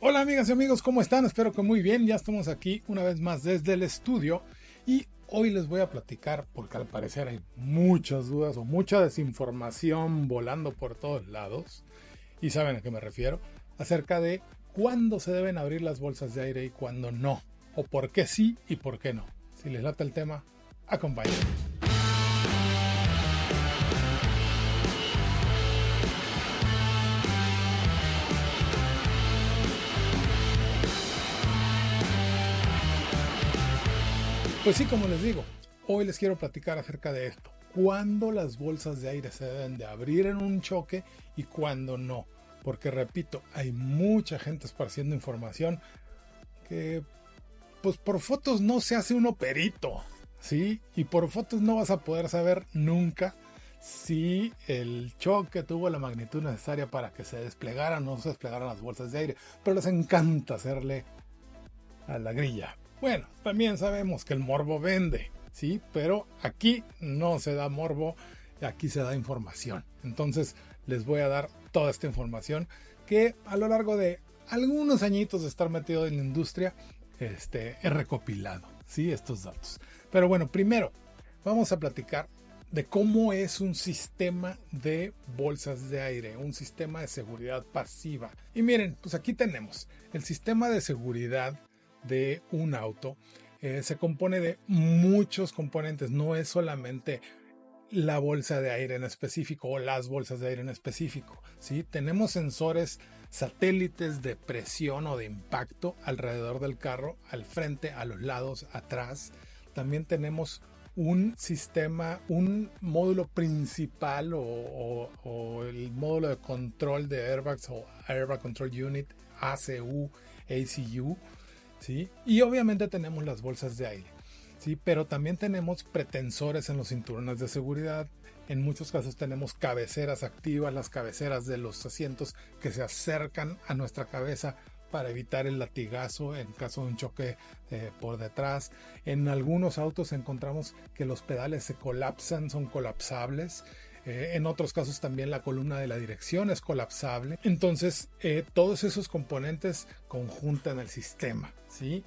Hola amigas y amigos, ¿cómo están? Espero que muy bien. Ya estamos aquí una vez más desde el estudio y hoy les voy a platicar, porque al parecer hay muchas dudas o mucha desinformación volando por todos lados, y saben a qué me refiero, acerca de cuándo se deben abrir las bolsas de aire y cuándo no, o por qué sí y por qué no. Si les late el tema, acompáñenme. Pues sí, como les digo, hoy les quiero platicar acerca de esto. Cuándo las bolsas de aire se deben de abrir en un choque y cuándo no. Porque repito, hay mucha gente esparciendo información que pues por fotos no se hace uno perito, ¿sí? Y por fotos no vas a poder saber nunca si el choque tuvo la magnitud necesaria para que se desplegaran o no se desplegaran las bolsas de aire. Pero les encanta hacerle a la grilla. Bueno, también sabemos que el morbo vende, ¿sí? Pero aquí no se da morbo, aquí se da información. Entonces les voy a dar toda esta información que a lo largo de algunos añitos de estar metido en la industria, he recopilado, ¿sí? Estos datos. Pero bueno, primero vamos a platicar de cómo es un sistema de bolsas de aire, un sistema de seguridad pasiva. Y miren, pues aquí tenemos el sistema de seguridad de un auto. Se compone de muchos componentes, no es solamente la bolsa de aire en específico o las bolsas de aire en específico, ¿sí? Tenemos sensores satélites de presión o de impacto alrededor del carro, al frente, a los lados, atrás. También tenemos un sistema, un módulo principal o el módulo de control de airbags o Airbag Control Unit, ACU, ACU, ¿sí? Y obviamente tenemos las bolsas de aire, ¿sí? Pero también tenemos pretensores en los cinturones de seguridad. En muchos casos tenemos cabeceras activas, las cabeceras de los asientos que se acercan a nuestra cabeza para evitar el latigazo en caso de un choque por detrás. En algunos autos encontramos que los pedales se colapsan, son colapsables. En otros casos también la columna de la dirección es colapsable. Entonces todos esos componentes conjuntan el sistema, ¿sí?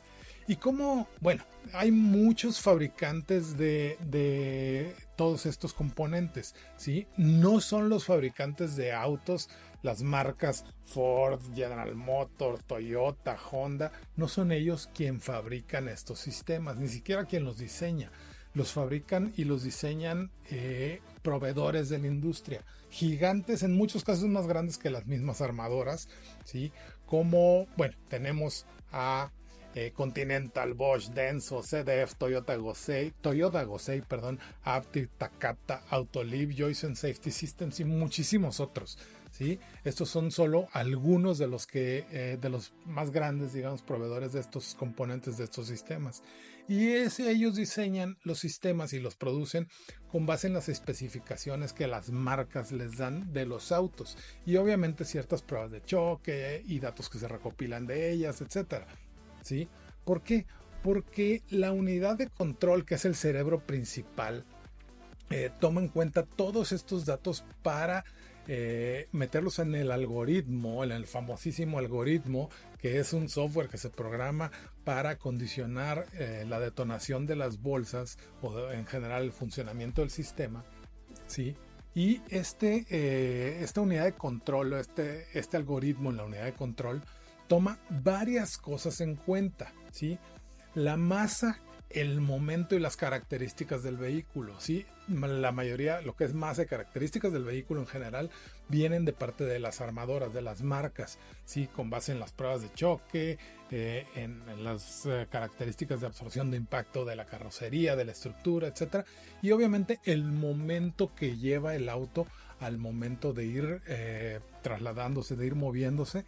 Y como, bueno, hay muchos fabricantes de todos estos componentes, ¿sí? No son los fabricantes de autos, las marcas Ford, General Motors, Toyota, Honda, no son ellos quien fabrican estos sistemas, ni siquiera quien los diseña. Los fabrican y los diseñan proveedores de la industria, gigantes, en muchos casos más grandes que las mismas armadoras, ¿sí? Como, bueno, tenemos a Continental, Bosch, Denso, ZF, Toyota Gosei, perdón, Aptiv, Takata, Autoliv, Joyson Safety Systems y muchísimos otros, ¿sí? Estos son solo algunos de los que de los más grandes, digamos, proveedores de estos componentes, de estos sistemas. Y ellos diseñan los sistemas y los producen con base en las especificaciones que las marcas les dan de los autos y obviamente ciertas pruebas de choque y datos que se recopilan de ellas, etcétera, ¿sí? ¿Por qué? Porque la unidad de control, que es el cerebro principal, toma en cuenta todos estos datos para meterlos en el algoritmo, en el famosísimo algoritmo, que es un software que se programa para condicionar la detonación de las bolsas o en general el funcionamiento del sistema, ¿sí? Y esta unidad de control, este algoritmo en la unidad de control, toma varias cosas en cuenta, ¿sí? La masa, el momento y las características del vehículo, ¿sí? La mayoría, lo que es masa y características del vehículo en general, vienen de parte de las armadoras, de las marcas, ¿sí? Con base en las pruebas de choque, en las características de absorción de impacto de la carrocería, de la estructura, etcétera. Y obviamente el momento que lleva el auto al momento de ir trasladándose, de ir moviéndose,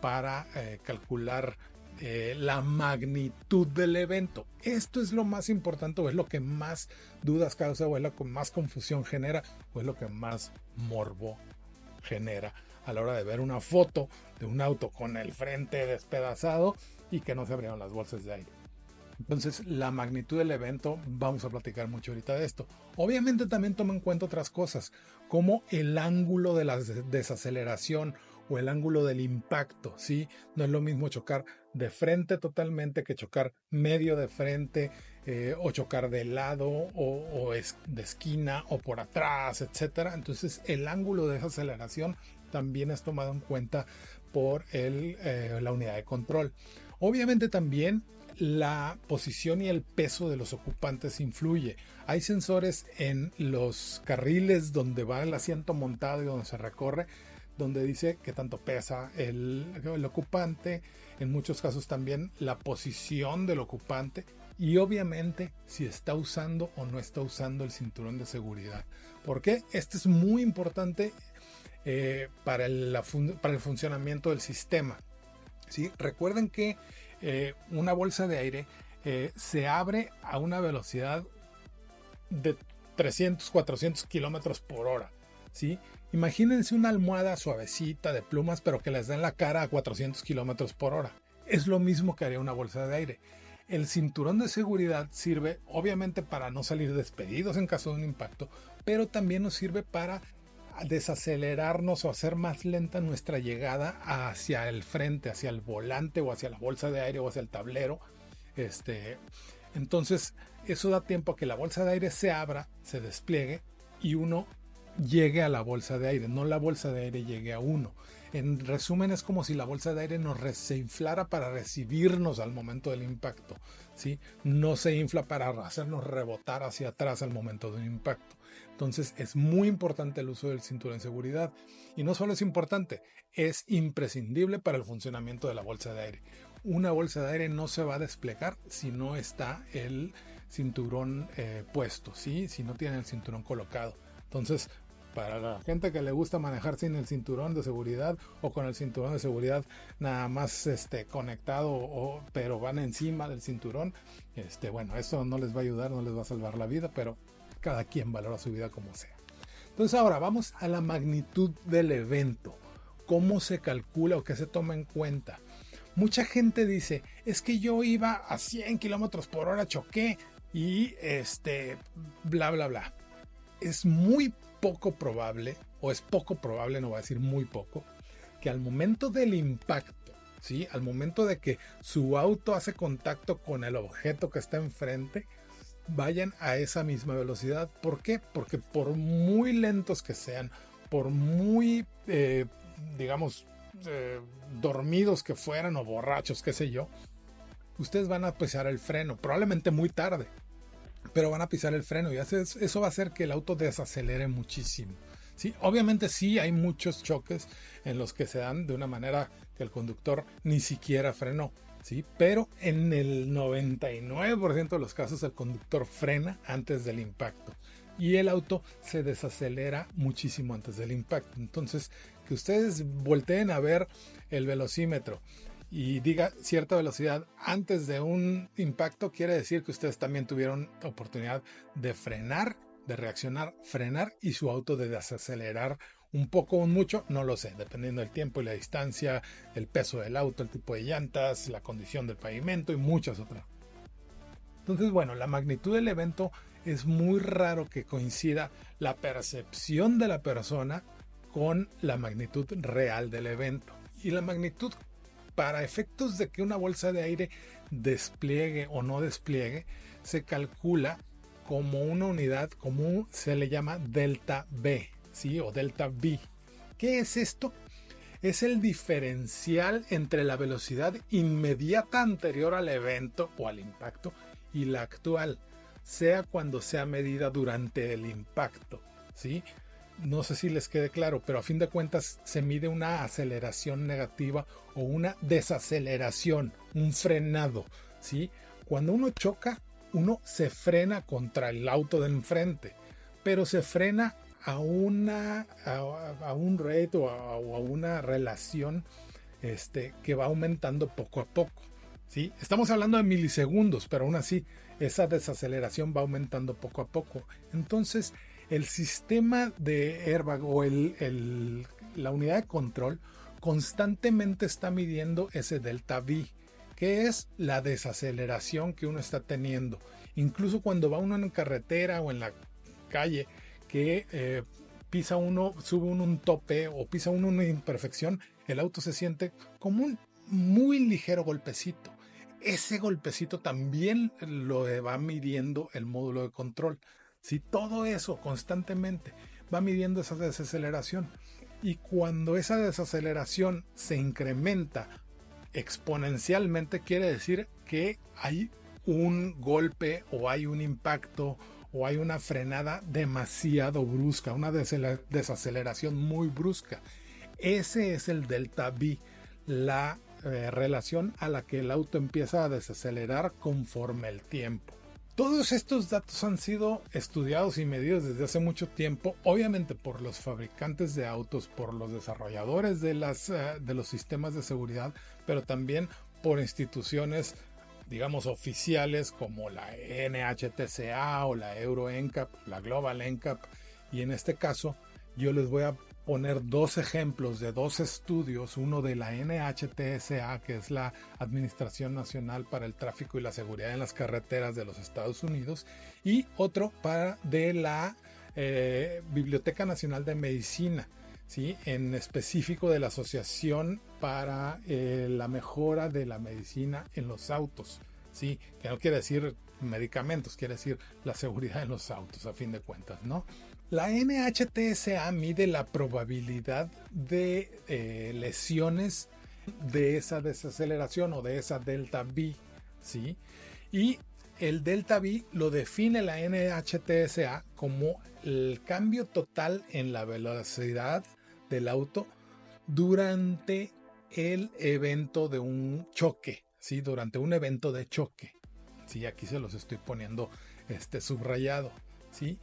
para calcular la magnitud del evento. Esto es lo más importante, o es lo que más dudas causa, o es lo que más confusión genera, o es lo que más morbo genera a la hora de ver una foto de un auto con el frente despedazado y que no se abrieron las bolsas de aire. Entonces, la magnitud del evento, vamos a platicar mucho ahorita de esto. Obviamente también toma en cuenta otras cosas, como el ángulo de la desaceleración o el ángulo del impacto, ¿sí? No es lo mismo chocar de frente totalmente que chocar medio de frente, o chocar de lado o de esquina o por atrás, etcétera. Entonces el ángulo de esa aceleración también es tomado en cuenta por la unidad de control. Obviamente también la posición y el peso de los ocupantes influye. Hay sensores en los carriles donde va el asiento montado y donde se recorre, donde dice que tanto pesa el ocupante, en muchos casos también la posición del ocupante y obviamente si está usando o no está usando el cinturón de seguridad. ¿Por qué? Esto es muy importante para el funcionamiento del sistema. ¿Sí? Recuerden que una bolsa de aire se abre a una velocidad de 300, 400 kilómetros por hora. ¿Sí? Imagínense una almohada suavecita de plumas, pero que les den la cara a 400 kilómetros por hora. Es lo mismo que haría una bolsa de aire. El cinturón de seguridad sirve obviamente para no salir despedidos en caso de un impacto, pero también nos sirve para desacelerarnos o hacer más lenta nuestra llegada hacia el frente, hacia el volante o hacia la bolsa de aire o hacia el tablero. Entonces eso da tiempo a que la bolsa de aire se abra, se despliegue y uno llegue a la bolsa de aire, no la bolsa de aire llegue a uno. En resumen, es como si la bolsa de aire se inflara para recibirnos al momento del impacto, ¿sí? No se infla para hacernos rebotar hacia atrás al momento de un impacto. Entonces es muy importante el uso del cinturón de seguridad. Y no solo es importante, es imprescindible para el funcionamiento de la bolsa de aire. Una bolsa de aire no se va a desplegar si no está el cinturón puesto, ¿sí? Si no tiene el cinturón colocado. Entonces, para la gente que le gusta manejar sin el cinturón de seguridad o con el cinturón de seguridad nada más conectado, pero van encima del cinturón, bueno, eso no les va a ayudar, no les va a salvar la vida, pero cada quien valora su vida como sea. Entonces ahora vamos a la magnitud del evento. ¿Cómo se calcula o qué se toma en cuenta? Mucha gente dice, es que yo iba a 100 kilómetros por hora, choqué y bla, bla, bla. Es muy poco probable, o es poco probable, no voy a decir muy poco, que al momento del impacto, ¿sí? Al momento de que su auto hace contacto con el objeto que está enfrente, vayan a esa misma velocidad. ¿Por qué? Porque por muy lentos que sean, por muy, dormidos que fueran o borrachos, qué sé yo, ustedes van a pisar el freno, probablemente muy tarde, pero van a pisar el freno y eso va a hacer que el auto desacelere muchísimo. ¿Sí? Obviamente sí hay muchos choques en los que se dan de una manera que el conductor ni siquiera frenó, ¿sí? Pero en el 99% de los casos el conductor frena antes del impacto y el auto se desacelera muchísimo antes del impacto. Entonces, que ustedes volteen a ver el velocímetro y diga cierta velocidad antes de un impacto, quiere decir que ustedes también tuvieron oportunidad de frenar, de reaccionar, frenar y su auto de desacelerar un poco o un mucho, no lo sé, dependiendo del tiempo y la distancia, el peso del auto, el tipo de llantas, la condición del pavimento y muchas otras. Entonces, bueno, la magnitud del evento es muy raro que coincida la percepción de la persona con la magnitud real del evento. Y la magnitud, para efectos de que una bolsa de aire despliegue o no despliegue, se calcula como una unidad, como se le llama delta V, ¿sí? O delta V. ¿Qué es esto? Es el diferencial entre la velocidad inmediata anterior al evento o al impacto y la actual, sea cuando sea medida durante el impacto, ¿sí? No sé si les quede claro, pero a fin de cuentas se mide una aceleración negativa o una desaceleración, un frenado, ¿sí? Cuando uno choca, uno se frena contra el auto de enfrente, pero se frena a un rate o a una relación que va aumentando poco a poco, ¿sí? Estamos hablando de milisegundos, pero aún así esa desaceleración va aumentando poco a poco. Entonces, el sistema de airbag o la unidad de control constantemente está midiendo ese delta V, que es la desaceleración que uno está teniendo. Incluso cuando va uno en carretera o en la calle, que pisa uno, sube uno un tope o pisa uno una imperfección, el auto se siente como un muy ligero golpecito. Ese golpecito también lo va midiendo el módulo de control. Si todo eso constantemente va midiendo esa desaceleración, y cuando esa desaceleración se incrementa exponencialmente, quiere decir que hay un golpe o hay un impacto o hay una frenada demasiado brusca, una desaceleración muy brusca. Ese es el delta V, la relación a la que el auto empieza a desacelerar conforme el tiempo. Todos estos datos han sido estudiados y medidos desde hace mucho tiempo, obviamente por los fabricantes de autos, por los desarrolladores de los sistemas de seguridad, pero también por instituciones, digamos, oficiales como la NHTSA o la Euro NCAP, la Global NCAP. Y en este caso yo les voy a poner dos ejemplos de dos estudios, uno de la NHTSA, que es la Administración Nacional para el Tráfico y la Seguridad en las Carreteras de los Estados Unidos, y otro de la Biblioteca Nacional de Medicina, ¿sí? En específico de la Asociación para la Mejora de la Medicina en los Autos, ¿sí? Que no quiere decir medicamentos, quiere decir la seguridad en los autos, a fin de cuentas, ¿no? La NHTSA mide la probabilidad de lesiones de esa desaceleración o de esa delta V, ¿sí? Y el delta V lo define la NHTSA como el cambio total en la velocidad del auto durante el evento de un choque, ¿sí? Durante un evento de choque, ¿sí? Aquí se los estoy poniendo subrayado, ¿sí?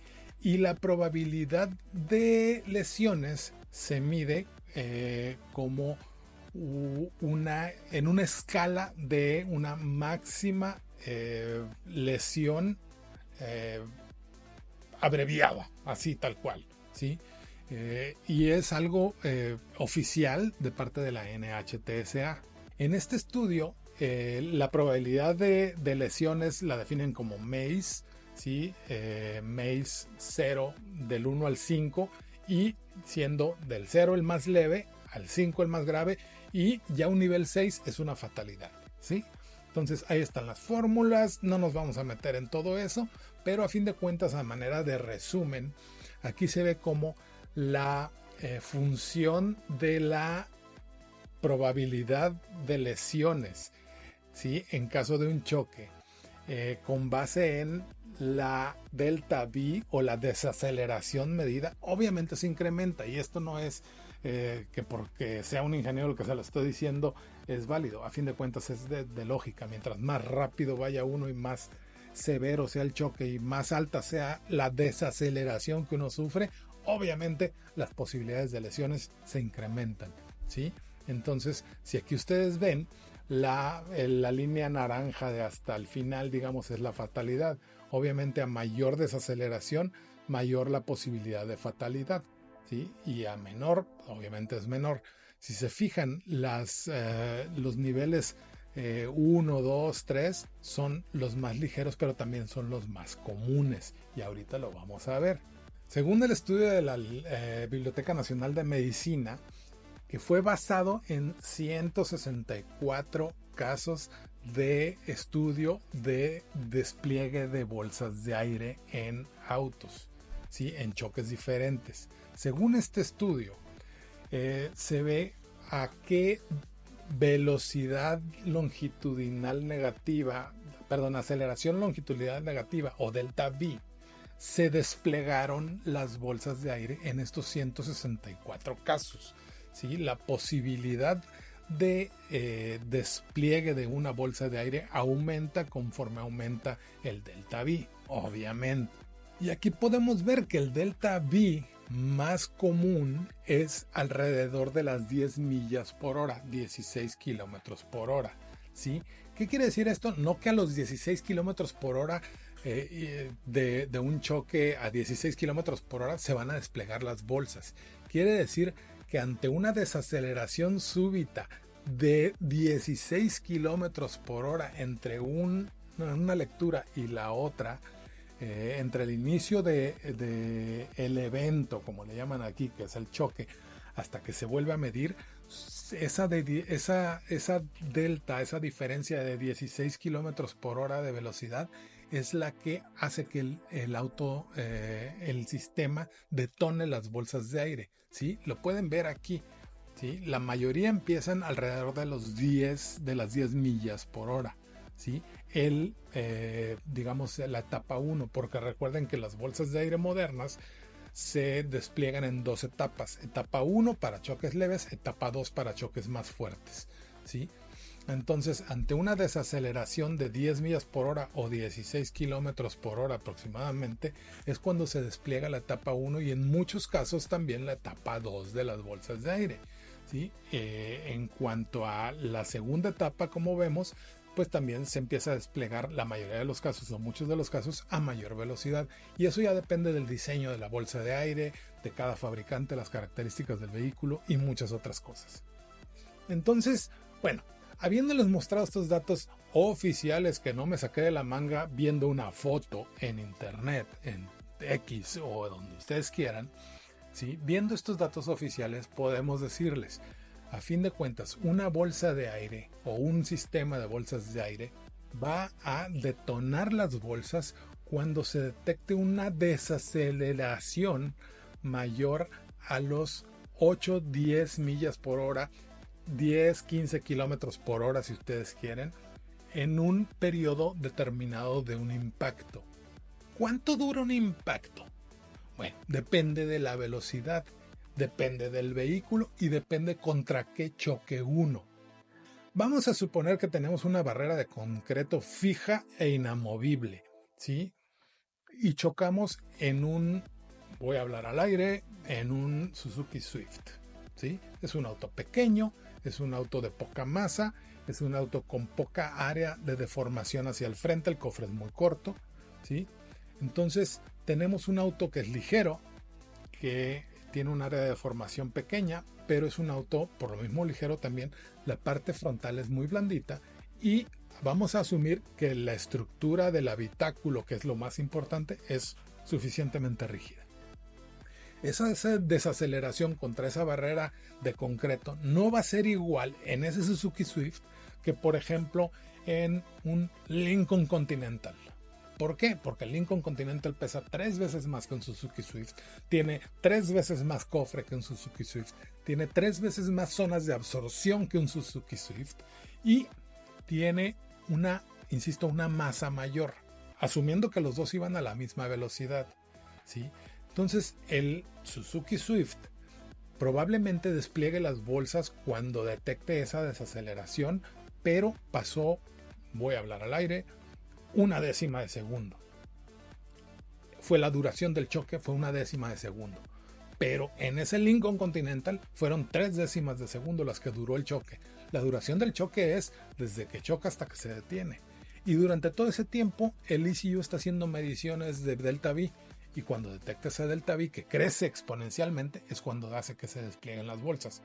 Y la probabilidad de lesiones se mide como en una escala de una máxima lesión abreviada, así tal cual, ¿sí? Y es algo oficial de parte de la NHTSA. En este estudio, la probabilidad de lesiones la definen como MACE, ¿sí? MACE 0 del 1 al 5, y siendo del 0 el más leve al 5 el más grave, y ya un nivel 6 es una fatalidad, ¿sí? Entonces ahí están las fórmulas, no nos vamos a meter en todo eso, pero a fin de cuentas, a manera de resumen, aquí se ve como la función de la probabilidad de lesiones, ¿sí? En caso de un choque, con base en la delta V o la desaceleración medida, obviamente se incrementa, y esto no es que porque sea un ingeniero el que se lo estoy diciendo es válido. A fin de cuentas es de lógica. Mientras más rápido vaya uno y más severo sea el choque y más alta sea la desaceleración que uno sufre, obviamente las posibilidades de lesiones se incrementan, ¿sí? Entonces, si aquí ustedes ven la línea naranja de hasta el final, digamos, es la fatalidad. Obviamente a mayor desaceleración, mayor la posibilidad de fatalidad, ¿sí? Y a menor, obviamente es menor. Si se fijan, los niveles 1, 2, 3 son los más ligeros, pero también son los más comunes. Y ahorita lo vamos a ver. Según el estudio de la Biblioteca Nacional de Medicina, que fue basado en 164 casos de estudio de despliegue de bolsas de aire en autos, ¿sí? En choques diferentes. Según este estudio, se ve a qué velocidad longitudinal negativa, aceleración longitudinal negativa o delta V, se desplegaron las bolsas de aire en estos 164 casos, ¿sí? La posibilidad de despliegue de una bolsa de aire aumenta conforme aumenta el delta V, obviamente. Y aquí podemos ver que el delta V más común es alrededor de las 10 millas por hora, 16 kilómetros por hora, ¿sí? ¿Qué quiere decir esto? No que a los 16 kilómetros por hora de un choque a 16 kilómetros por hora se van a desplegar las bolsas. Quiere decir que ante una desaceleración súbita de 16 kilómetros por hora entre una lectura y la otra, entre el inicio de el evento, como le llaman aquí, que es el choque, hasta que se vuelve a medir, esa delta, esa diferencia de 16 kilómetros por hora de velocidad es la que hace que el auto, el sistema detone las bolsas de aire, ¿sí? Lo pueden ver aquí, ¿sí? La mayoría empiezan alrededor de de las 10 millas por hora, ¿sí? Digamos, la etapa 1, porque recuerden que las bolsas de aire modernas se despliegan en dos etapas. Etapa 1 para choques leves, etapa 2 para choques más fuertes, ¿sí? Entonces, ante una desaceleración de 10 millas por hora o 16 kilómetros por hora aproximadamente, es cuando se despliega la etapa 1 y en muchos casos también la etapa 2 de las bolsas de aire, ¿sí? En cuanto a la segunda etapa, como vemos, pues también se empieza a desplegar la mayoría de los casos o muchos de los casos a mayor velocidad, y eso ya depende del diseño de la bolsa de aire, de cada fabricante, las características del vehículo y muchas otras cosas. Entonces, bueno, habiéndoles mostrado estos datos oficiales que no me saqué de la manga viendo una foto en internet, en X o donde ustedes quieran, ¿sí? Viendo estos datos oficiales podemos decirles, a fin de cuentas, una bolsa de aire o un sistema de bolsas de aire va a detonar las bolsas cuando se detecte una desaceleración mayor a los 8-10 millas por hora, 10-15 kilómetros por hora si ustedes quieren, en un periodo determinado de un impacto. ¿Cuánto dura un impacto? Bueno, depende de la velocidad, depende del vehículo y depende contra qué choque uno. Vamos a suponer que tenemos una barrera de concreto fija e inamovible, ¿sí? Y chocamos en voy a hablar al aire, en un Suzuki Swift, ¿sí? Es un auto pequeño, es un auto de poca masa, es un auto con poca área de deformación hacia el frente, el cofre es muy corto, ¿sí? Entonces tenemos un auto que es ligero, que tiene un área de deformación pequeña, pero es un auto por lo mismo ligero también, la parte frontal es muy blandita y vamos a asumir que la estructura del habitáculo, que es lo más importante, es suficientemente rígida. Esa desaceleración contra esa barrera de concreto no va a ser igual en ese Suzuki Swift que, por ejemplo, en un Lincoln Continental. ¿Por qué? Porque el Lincoln Continental pesa 3 veces más que un Suzuki Swift, tiene 3 veces más cofre que un Suzuki Swift, tiene 3 veces más zonas de absorción que un Suzuki Swift y tiene insisto, una masa mayor, asumiendo que los dos iban a la misma velocidad, ¿sí? Entonces el Suzuki Swift probablemente despliegue las bolsas cuando detecte esa desaceleración, pero pasó, voy a hablar al aire, 1/10 de segundo. Fue la duración del choque, fue 1/10 de segundo. Pero en ese Lincoln Continental fueron 3/10 de segundo las que duró el choque. La duración del choque es desde que choca hasta que se detiene. Y durante todo ese tiempo el ECU está haciendo mediciones de delta V. Y cuando detecta ese delta V que crece exponencialmente es cuando hace que se desplieguen las bolsas.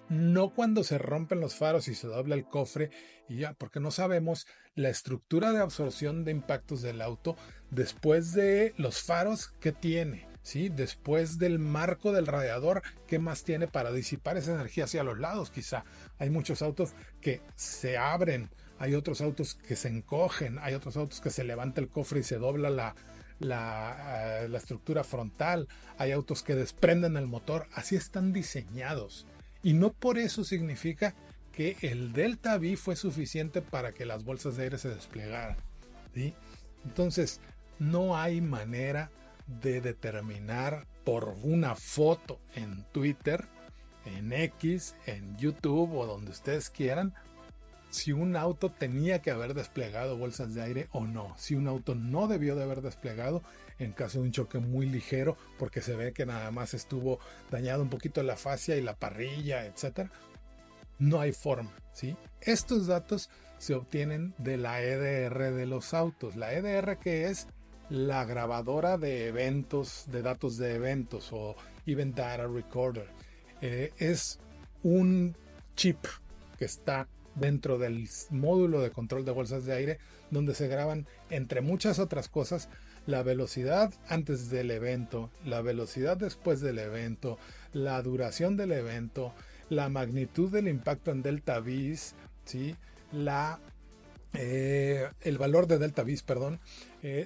No cuando se rompen los faros y se dobla el cofre y ya, porque no sabemos la estructura de absorción de impactos del auto después de los faros que tiene, ¿sí? Después del marco del radiador, ¿qué más tiene para disipar esa energía hacia los lados? Quizá hay muchos autos que se abren, hay otros autos que se encogen, hay otros autos que se levanta el cofre y se dobla la estructura frontal, hay autos que desprenden el motor, así están diseñados y no por eso significa que el delta V fue suficiente para que las bolsas de aire se desplegaran, ¿sí? Entonces no hay manera de determinar por una foto en Twitter, en X, en YouTube o donde ustedes quieran si un auto tenía que haber desplegado bolsas de aire o no, si un auto no debió de haber desplegado en caso de un choque muy ligero porque se ve que nada más estuvo dañado un poquito la fascia y la parrilla, etcétera. No hay forma, ¿sí? Estos datos se obtienen de la EDR de los autos. La EDR, que es la grabadora de eventos, de datos de eventos o Event Data Recorder, es un chip que está dentro del módulo de control de bolsas de aire donde se graban, entre muchas otras cosas, la velocidad antes del evento, la velocidad después del evento, la duración del evento, la magnitud del impacto en delta vis, ¿sí? El valor de delta vis, perdón,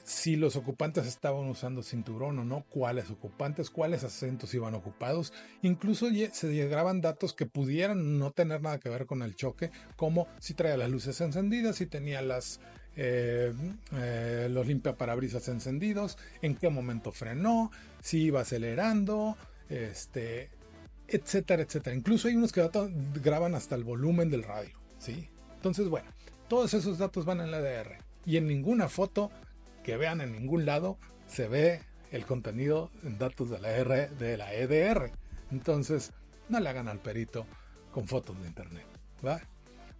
si los ocupantes estaban usando cinturón o no, cuáles ocupantes, cuáles asientos iban ocupados, incluso se llegaban datos que pudieran no tener nada que ver con el choque, como si traía las luces encendidas, si tenía los limpiaparabrisas encendidos, en qué momento frenó, si iba acelerando, etcétera, etcétera. Incluso hay unos que graban hasta el volumen del radio, ¿sí? Entonces, bueno, todos esos datos van en la EDR y en ninguna foto que vean en ningún lado se ve el contenido en datos de la EDR. Entonces, no le hagan al perito con fotos de internet, ¿va?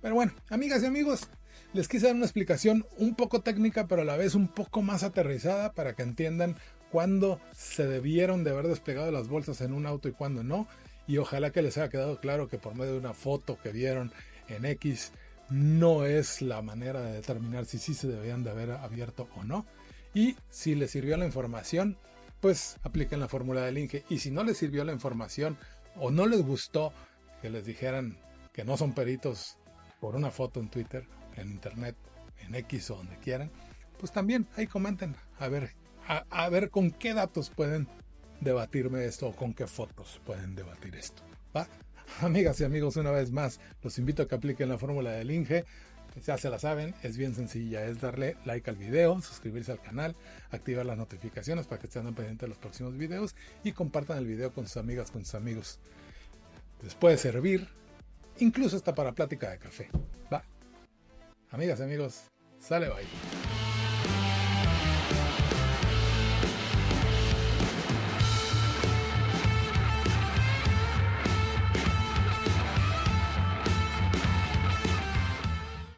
Pero bueno, amigas y amigos, les quise dar una explicación un poco técnica, pero a la vez un poco más aterrizada para que entiendan cuándo se debieron de haber desplegado las bolsas en un auto y cuándo no. Y ojalá que les haya quedado claro que por medio de una foto que vieron en X no es la manera de determinar si sí se debían de haber abierto o no. Y si les sirvió la información, pues apliquen la fórmula del Inge. Y si no les sirvió la información o no les gustó que les dijeran que no son peritos por una foto en Twitter, en internet, en X o donde quieran, pues también ahí comenten a ver con qué datos pueden debatirme esto o con qué fotos pueden debatir esto, ¿va? Amigas y amigos, una vez más, los invito a que apliquen la fórmula del Inge. Ya se la saben, es bien sencilla, es darle like al video, suscribirse al canal, activar las notificaciones para que estén pendientes de los próximos videos y compartan el video con sus amigas, con sus amigos. Les puede servir, incluso hasta para plática de café, ¿va? Amigas y amigos, sale bye.